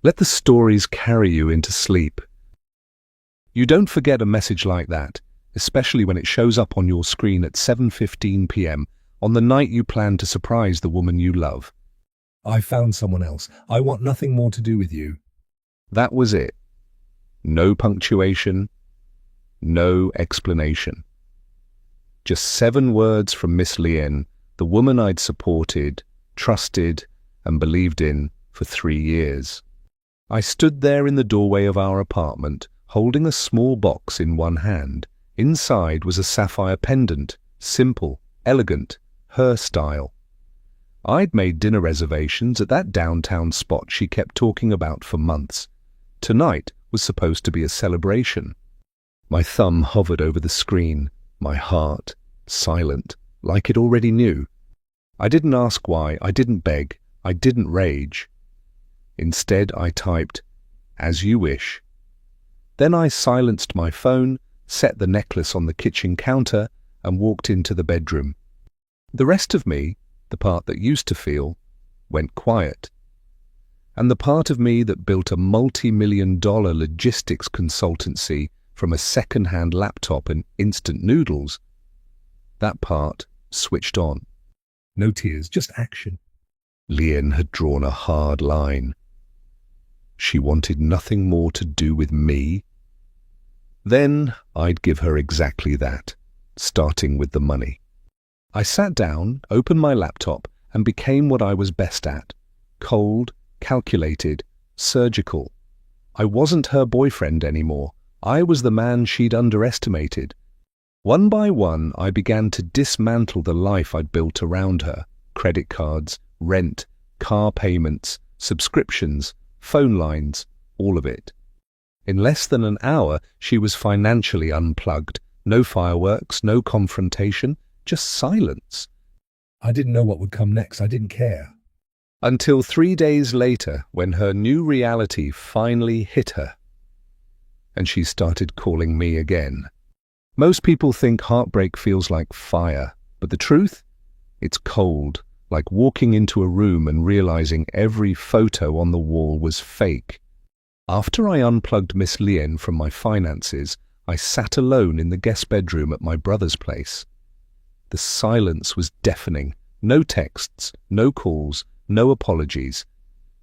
Let the stories carry you into sleep. You don't forget a message like that, especially when it shows up on your screen at 7:15 p.m. on the night you plan to surprise the woman you love. I found someone else. I want nothing more to do with you. That was it. No punctuation, no explanation. Just 7 words from Miss Lien, the woman I'd supported, trusted, and believed in for 3 years. I stood there in the doorway of our apartment, holding a small box in one hand. Inside was a sapphire pendant, simple, elegant, her style. I'd made dinner reservations at that downtown spot she kept talking about for months. Tonight was supposed to be a celebration. My thumb hovered over the screen, my heart silent, like it already knew. I didn't ask why, I didn't beg, I didn't rage. Instead, I typed, "As you wish." Then I silenced my phone, set the necklace on the kitchen counter, and walked into the bedroom. The rest of me, the part that used to feel, went quiet. And the part of me that built a multi-million-dollar logistics consultancy from a second-hand laptop and instant noodles, that part switched on. No tears, just action. Lien had drawn a hard line. She wanted nothing more to do with me. Then I'd give her exactly that, starting with the money. I sat down, opened my laptop, and became what I was best at: cold, calculated, surgical. I wasn't her boyfriend anymore. I was the man she'd underestimated. One by one, I began to dismantle the life I'd built around her: credit cards, rent, car payments, subscriptions, phone lines, all of it. In less than an hour, she was financially unplugged. No fireworks, no confrontation, just silence. I didn't know what would come next. I didn't care. Until 3 days later, when her new reality finally hit her. And she started calling me again. Most people think heartbreak feels like fire, but the truth? It's cold, like walking into a room and realizing every photo on the wall was fake. After I unplugged Miss Lien from my finances, I sat alone in the guest bedroom at my brother's place. The silence was deafening. No texts, no calls, no apologies.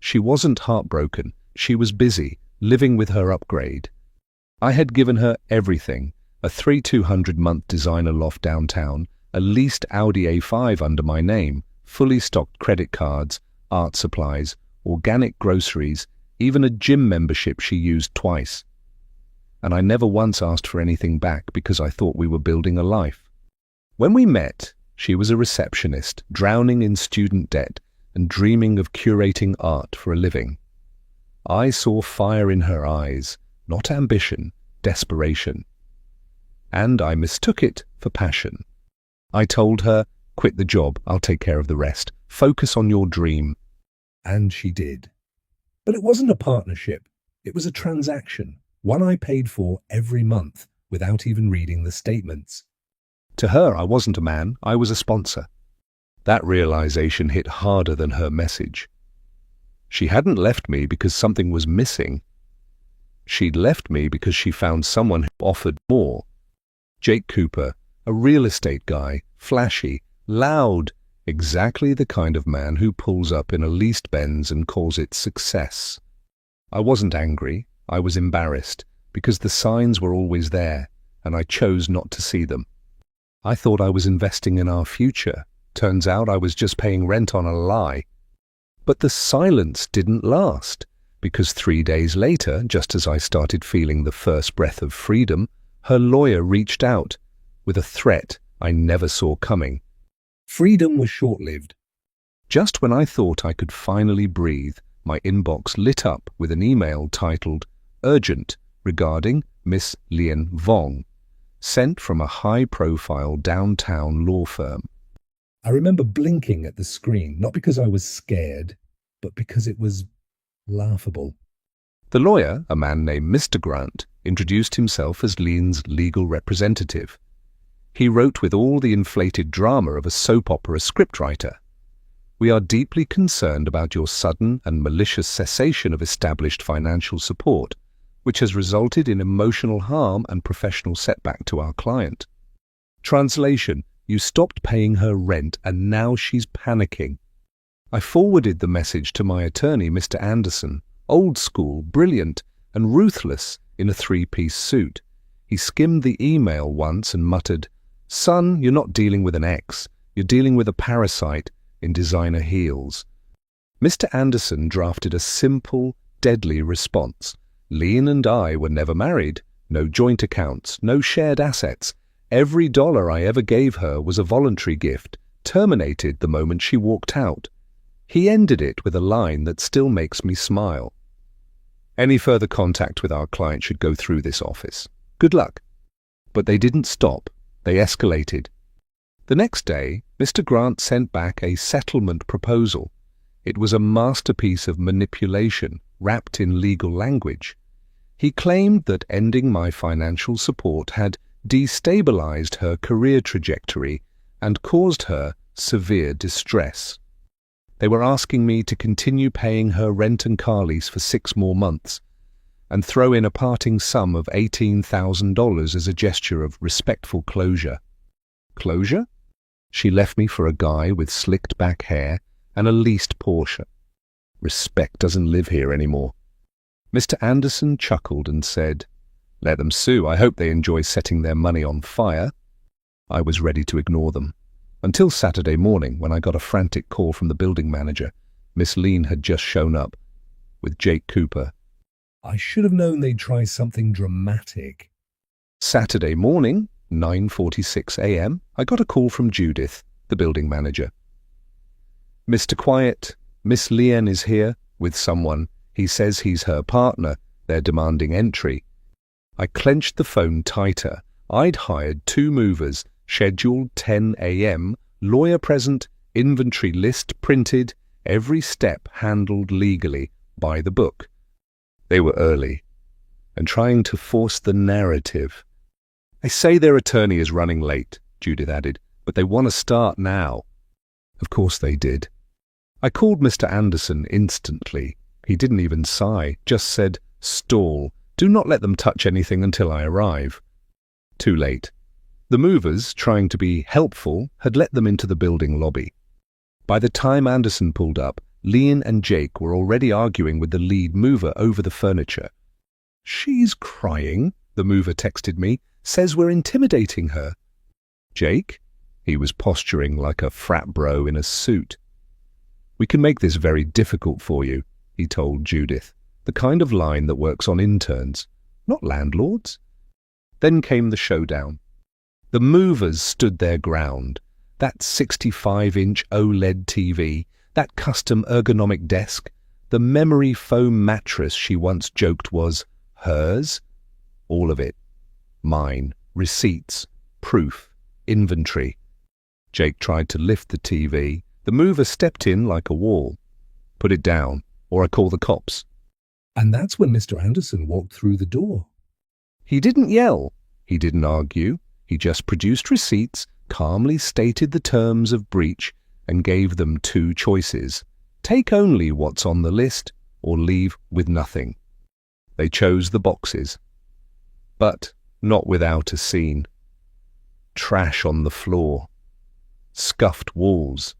She wasn't heartbroken. She was busy, living with her upgrade. I had given her everything: a 3,200-month designer loft downtown, a leased Audi A5 under my name, fully stocked credit cards, art supplies, organic groceries, even a gym membership she used twice. And I never once asked for anything back because I thought we were building a life. When we met, she was a receptionist, drowning in student debt and dreaming of curating art for a living. I saw fire in her eyes, not ambition, desperation. And I mistook it for passion. I told her, "Quit the job, I'll take care of the rest. Focus on your dream." And she did. But it wasn't a partnership. It was a transaction, one I paid for every month without even reading the statements. To her, I wasn't a man, I was a sponsor. That realization hit harder than her message. She hadn't left me because something was missing. She'd left me because she found someone who offered more. Jake Cooper, a real estate guy, flashy, loud, exactly the kind of man who pulls up in a leased Benz and calls it success. I wasn't angry, I was embarrassed, because the signs were always there, and I chose not to see them. I thought I was investing in our future. Turns out I was just paying rent on a lie. But the silence didn't last, because 3 days later, just as I started feeling the first breath of freedom, her lawyer reached out with a threat I never saw coming. Freedom was short-lived. Just when I thought I could finally breathe, my inbox lit up with an email titled "Urgent" regarding Miss Lien Vong, sent from a high-profile downtown law firm. I remember blinking at the screen, not because I was scared, but because it was laughable. The lawyer, a man named Mr. Grant, introduced himself as Lien's legal representative. He wrote with all the inflated drama of a soap opera scriptwriter. We are deeply concerned about your sudden and malicious cessation of established financial support, which has resulted in emotional harm and professional setback to our client. Translation: you stopped paying her rent and now she's panicking. I forwarded the message to my attorney, Mr. Anderson, old school, brilliant, and ruthless in a three-piece suit. He skimmed the email once and muttered, "Son, you're not dealing with an ex, you're dealing with a parasite in designer heels." Mr. Anderson drafted a simple, deadly response. Leon and I were never married, no joint accounts, no shared assets. Every dollar I ever gave her was a voluntary gift, terminated the moment she walked out. He ended it with a line that still makes me smile. Any further contact with our client should go through this office. Good luck. But they didn't stop. They escalated. The next day, Mr. Grant sent back a settlement proposal. It was a masterpiece of manipulation wrapped in legal language. He claimed that ending my financial support had destabilized her career trajectory and caused her severe distress. They were asking me to continue paying her rent and car lease for 6 more months and throw in a parting sum of $18,000 as a gesture of respectful closure. Closure? She left me for a guy with slicked back hair and a leased Porsche. Respect doesn't live here anymore. Mr. Anderson chuckled and said, "Let them sue. I hope they enjoy setting their money on fire." I was ready to ignore them. Until Saturday morning, when I got a frantic call from the building manager. Miss Lean had just shown up with Jake Cooper. I should have known they'd try something dramatic. Saturday morning, 9:46 a.m., I got a call from Judith, the building manager. "Mr. Quiet, Miss Leanne is here with someone. He says he's her partner. They're demanding entry." I clenched the phone tighter. I'd hired 2 movers, scheduled 10 a.m., lawyer present, inventory list printed, every step handled legally, by the book. They were early and trying to force the narrative. "They say their attorney is running late," Judith added, "but they want to start now." Of course they did. I called Mr. Anderson instantly. He didn't even sigh, just said, "Stall. Do not let them touch anything until I arrive." Too late. The movers, trying to be helpful, had let them into the building lobby. By the time Anderson pulled up, Leon and Jake were already arguing with the lead mover over the furniture. "She's crying," the mover texted me, "says we're intimidating her." "Jake?" He was posturing like a frat bro in a suit. "We can make this very difficult for you," he told Judith, the kind of line that works on interns, not landlords. Then came the showdown. The movers stood their ground. That 65-inch OLED TV, that custom ergonomic desk, the memory foam mattress she once joked was hers. All of it. Mine. Receipts. Proof. Inventory. Jake tried to lift the TV. The mover stepped in like a wall. "Put it down, or I call the cops." And that's when Mr. Anderson walked through the door. He didn't yell. He didn't argue. He just produced receipts, calmly stated the terms of breach, and gave them 2 choices. Take only what's on the list, or leave with nothing. They chose the boxes. But not without a scene. Trash on the floor. Scuffed walls.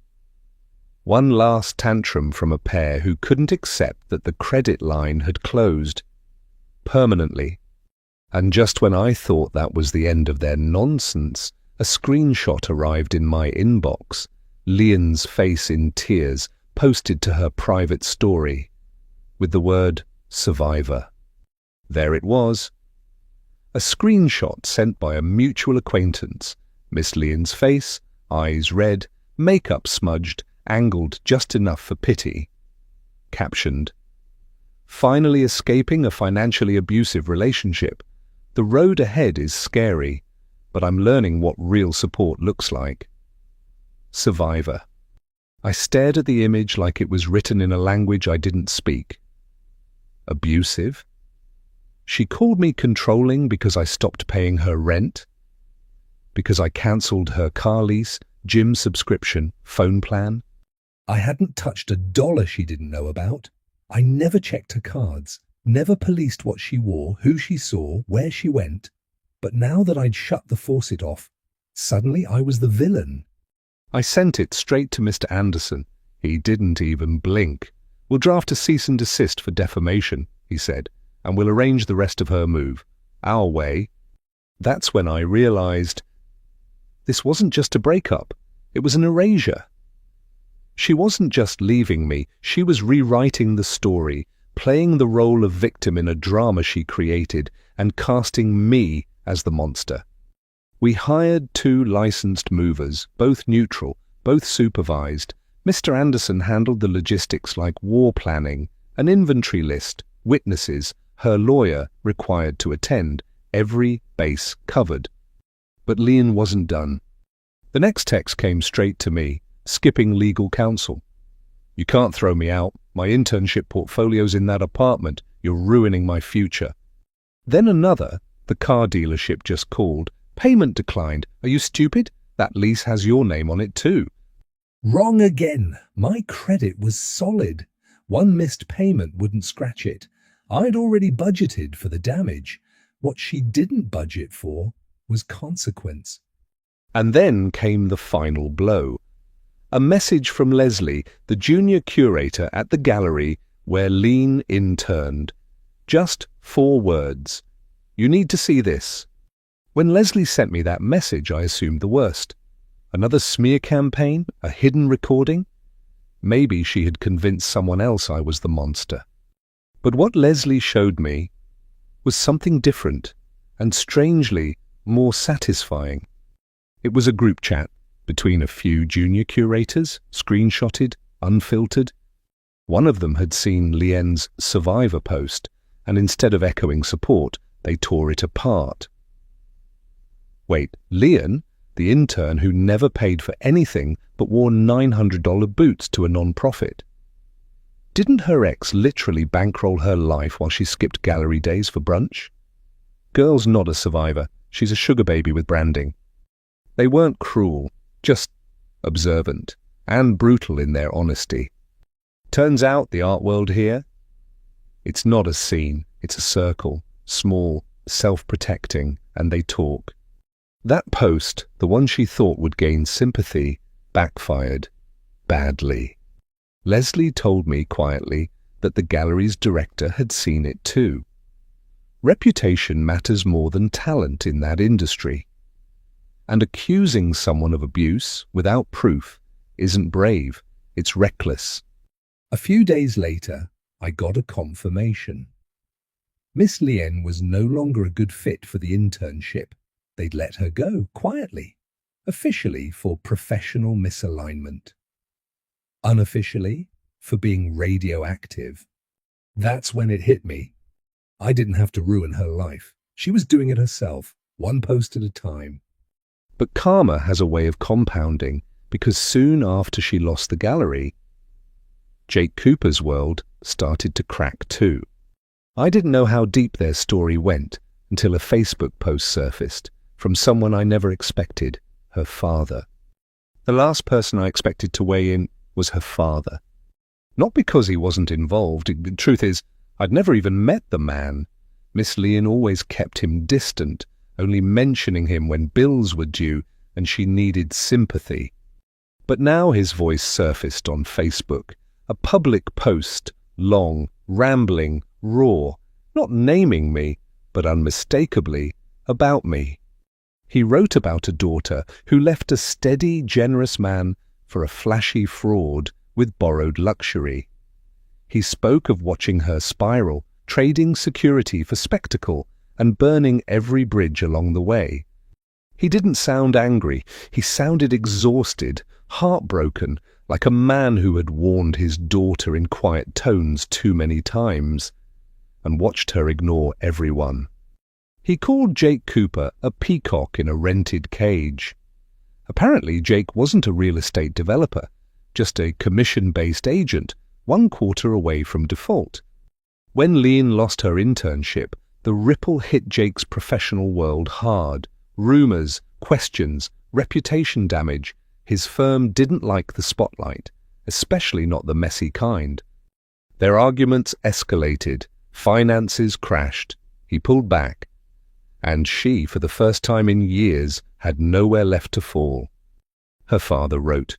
One last tantrum from a pair who couldn't accept that the credit line had closed. Permanently. And just when I thought that was the end of their nonsense, a screenshot arrived in my inbox. Leon's face in tears, posted to her private story, with the word survivor. There it was. A screenshot sent by a mutual acquaintance. Miss Leon's face, eyes red, makeup smudged, angled just enough for pity. Captioned, "Finally escaping a financially abusive relationship. The road ahead is scary, but I'm learning what real support looks like." Survivor. I stared at the image like it was written in a language I didn't speak. Abusive? She called me controlling because I stopped paying her rent, because I cancelled her car lease, gym subscription, phone plan. I hadn't touched a dollar she didn't know about. I never checked her cards, never policed what she wore, who she saw, where she went. But now that I'd shut the faucet off, suddenly I was the villain. I sent it straight to Mr. Anderson. He didn't even blink. "We'll draft a cease and desist for defamation," he said, "and we'll arrange the rest of her move. Our way." That's when I realized this wasn't just a breakup. It was an erasure. She wasn't just leaving me. She was rewriting the story, playing the role of victim in a drama she created, and casting me as the monster. We hired 2 licensed movers, both neutral, both supervised. Mr. Anderson handled the logistics like war planning, an inventory list, witnesses, her lawyer required to attend, every base covered. But Leon wasn't done. The next text came straight to me, skipping legal counsel. "You can't throw me out. My internship portfolio's in that apartment. You're ruining my future." Then another, "The car dealership just called. Payment declined. Are you stupid? That lease has your name on it too." Wrong again. My credit was solid. One missed payment wouldn't scratch it. I'd already budgeted for the damage. What she didn't budget for was consequence. And then came the final blow. A message from Leslie, the junior curator at the gallery where Lean interned. Just 4 words. "You need to see this." When Leslie sent me that message, I assumed the worst. Another smear campaign? A hidden recording? Maybe she had convinced someone else I was the monster. But what Leslie showed me was something different and strangely more satisfying. It was a group chat between a few junior curators, screenshotted, unfiltered. One of them had seen Lien's Survivor post, and instead of echoing support, they tore it apart. Wait, Lien, the intern who never paid for anything but wore $900 boots to a non-profit. Didn't her ex literally bankroll her life while she skipped gallery days for brunch? Girl's not a survivor. She's a sugar baby with branding. They weren't cruel, just observant and brutal in their honesty. Turns out the art world here, it's not a scene, it's a circle, small, self-protecting, and they talk. That post, the one she thought would gain sympathy, backfired badly. Leslie told me quietly that the gallery's director had seen it too. Reputation matters more than talent in that industry. And accusing someone of abuse without proof isn't brave, it's reckless. A few days later, I got a confirmation. Miss Lien was no longer a good fit for the internship. They'd let her go quietly, officially for professional misalignment, unofficially for being radioactive. That's when it hit me. I didn't have to ruin her life. She was doing it herself, one post at a time. But karma has a way of compounding, because soon after she lost the gallery, Jake Cooper's world started to crack too. I didn't know how deep their story went until a Facebook post surfaced from someone I never expected, her father. The last person I expected to weigh in was her father. Not because he wasn't involved. The truth is, I'd never even met the man. Miss Lien always kept him distant, only mentioning him when bills were due and she needed sympathy. But now his voice surfaced on Facebook, a public post, long, rambling, raw, not naming me, but unmistakably about me. He wrote about a daughter who left a steady, generous man for a flashy fraud with borrowed luxury. He spoke of watching her spiral, trading security for spectacle, and burning every bridge along the way. He didn't sound angry. He sounded exhausted, heartbroken, like a man who had warned his daughter in quiet tones too many times, and watched her ignore everyone. He called Jake Cooper a peacock in a rented cage. Apparently, Jake wasn't a real estate developer, just a commission-based agent, 1 quarter away from default. When Lien lost her internship, the ripple hit Jake's professional world hard. Rumors, questions, reputation damage. His firm didn't like the spotlight, especially not the messy kind. Their arguments escalated, finances crashed, he pulled back, and she, for the first time in years, had nowhere left to fall. Her father wrote.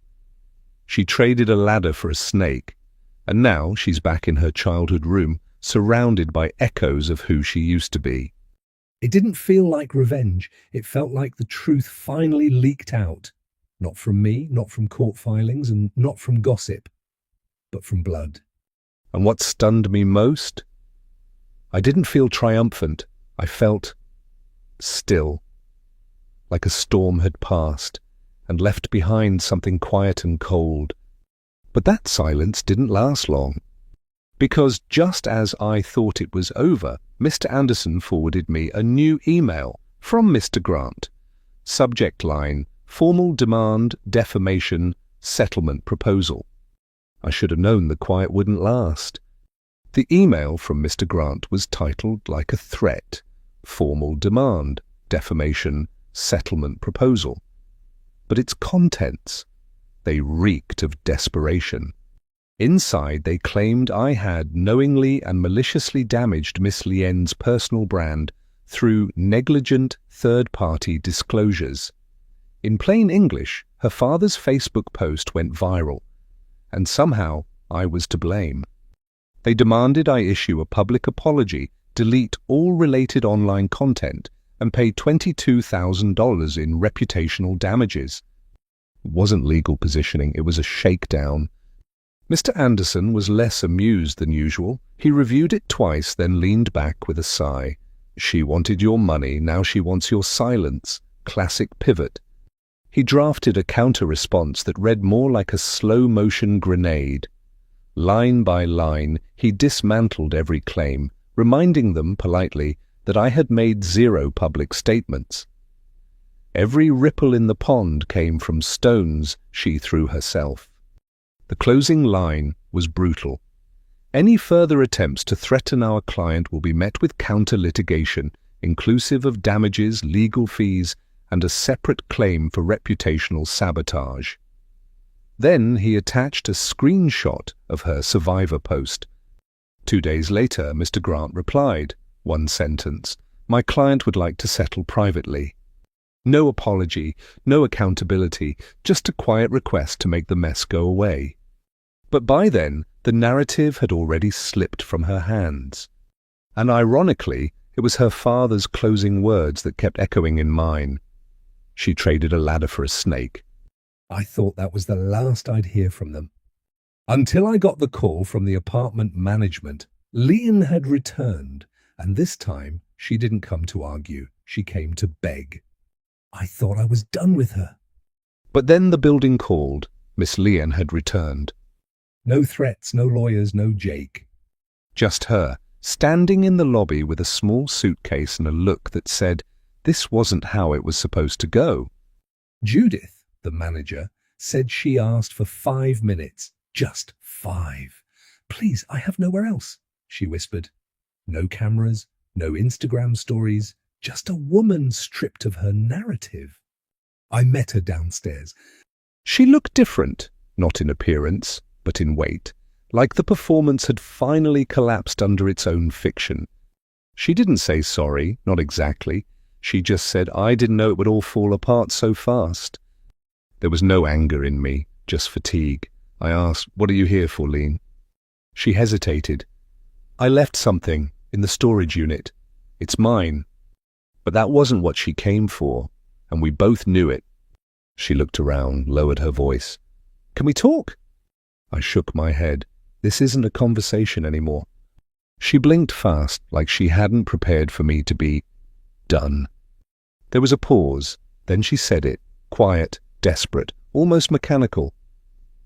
She traded a ladder for a snake, and now she's back in her childhood room, surrounded by echoes of who she used to be. It didn't feel like revenge. It felt like the truth finally leaked out. Not from me, not from court filings, and not from gossip, but from blood. And what stunned me most? I didn't feel triumphant. I felt still, like a storm had passed and left behind something quiet and cold. But that silence didn't last long, because just as I thought it was over, Mr. Anderson forwarded me a new email from Mr. Grant. Subject line, formal demand, defamation, settlement proposal. I should have known the quiet wouldn't last. The email from Mr. Grant was titled like a threat, formal demand, defamation, settlement proposal. But its contents, they reeked of desperation. Inside, they claimed I had knowingly and maliciously damaged Miss Lien's personal brand through negligent third-party disclosures. In plain English, her father's Facebook post went viral, and somehow I was to blame. They demanded I issue a public apology, delete all related online content, and pay $22,000 in reputational damages. It wasn't legal positioning, it was a shakedown. Mr. Anderson was less amused than usual. He reviewed it twice, then leaned back with a sigh. She wanted your money, now she wants your silence. Classic pivot. He drafted a counter-response that read more like a slow-motion grenade. Line by line, he dismantled every claim, reminding them politely that I had made 0 public statements. Every ripple in the pond came from stones she threw herself. The closing line was brutal. Any further attempts to threaten our client will be met with counter-litigation, inclusive of damages, legal fees, and a separate claim for reputational sabotage. Then he attached a screenshot of her survivor post. 2 days later, Mr. Grant replied, one sentence, "My client would like to settle privately." No apology, no accountability, just a quiet request to make the mess go away. But by then, the narrative had already slipped from her hands. And ironically, it was her father's closing words that kept echoing in mine. She traded a ladder for a snake. I thought that was the last I'd hear from them. Until I got the call from the apartment management. Lien had returned, and this time she didn't come to argue. She came to beg. I thought I was done with her. But then the building called. Miss Lien had returned. No threats, no lawyers, no Jake. Just her, standing in the lobby with a small suitcase and a look that said, this wasn't how it was supposed to go. Judith, the manager, said she asked for 5 minutes. Just 5. Please, I have nowhere else, she whispered. No cameras, no Instagram stories, just a woman stripped of her narrative. I met her downstairs. She looked different, not in appearance, but in weight, like the performance had finally collapsed under its own fiction. She didn't say sorry, not exactly. She just said, I didn't know it would all fall apart so fast. There was no anger in me, just fatigue. I asked, what are you here for, Lien? She hesitated. I left something in the storage unit. It's mine. But that wasn't what she came for, and we both knew it. She looked around, lowered her voice. Can we talk? I shook my head. This isn't a conversation anymore. She blinked fast, like she hadn't prepared for me to be done. There was a pause. Then she said it, quiet, desperate, almost mechanical.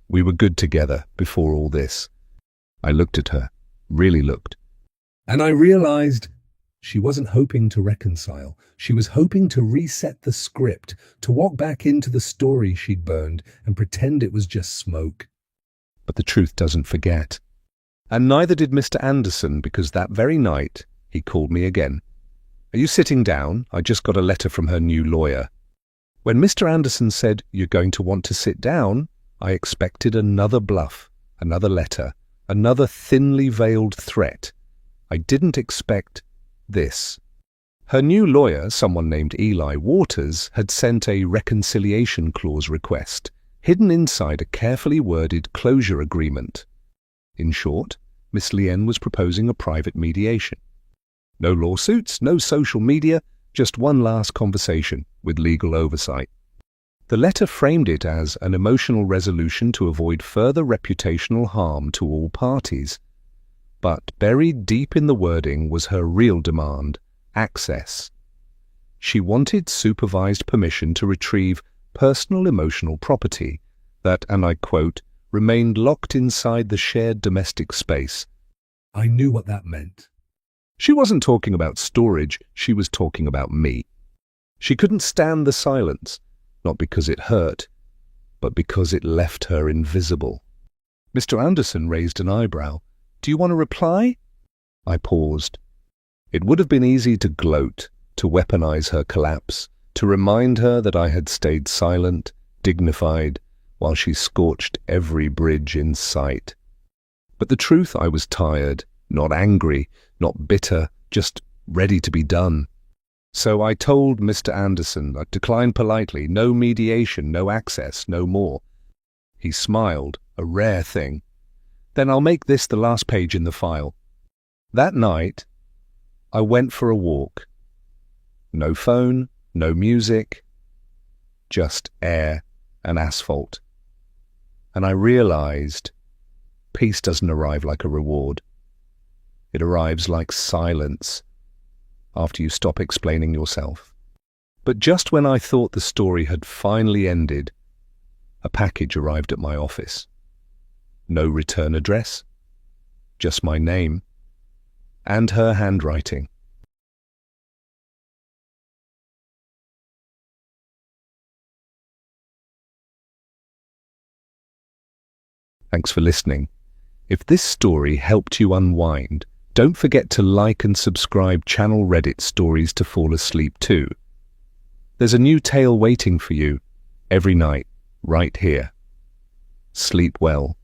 We were good together before all this. I looked at her, really looked. And I realized she wasn't hoping to reconcile. She was hoping to reset the script, to walk back into the story she'd burned and pretend it was just smoke. But the truth doesn't forget. And neither did Mr. Anderson, because that very night he called me again. Are you sitting down? I just got a letter from her new lawyer. When Mr. Anderson said, you're going to want to sit down, I expected another bluff, another letter, another thinly veiled threat. I didn't expect this. Her new lawyer, someone named Eli Waters, had sent a reconciliation clause request, hidden inside a carefully worded closure agreement. In short, Miss Lien was proposing a private mediation. No lawsuits, no social media, just one last conversation with legal oversight. The letter framed it as an emotional resolution to avoid further reputational harm to all parties. But buried deep in the wording was her real demand: access. She wanted supervised permission to retrieve personal emotional property that, and I quote, remained locked inside the shared domestic space. I knew what that meant. She wasn't talking about storage, she was talking about me. She couldn't stand the silence, not because it hurt, but because it left her invisible. Mr. Anderson raised an eyebrow. "Do you want to reply?" I paused. It would have been easy to gloat, to weaponize her collapse, to remind her that I had stayed silent, dignified, while she scorched every bridge in sight. But the truth, I was tired, not angry, not bitter, just ready to be done. So I told Mr. Anderson I'd decline politely, no mediation, no access, no more. He smiled, a rare thing. "Then I'll make this the last page in the file." That night, I went for a walk. No phone, no music, just air and asphalt. And I realized peace doesn't arrive like a reward. It arrives like silence after you stop explaining yourself. But just when I thought the story had finally ended, a package arrived at my office. No return address, just my name and her handwriting. Thanks for listening. If this story helped you unwind, don't forget to like and subscribe channel Reddit Stories to fall asleep too. There's a new tale waiting for you every night, right here. Sleep well.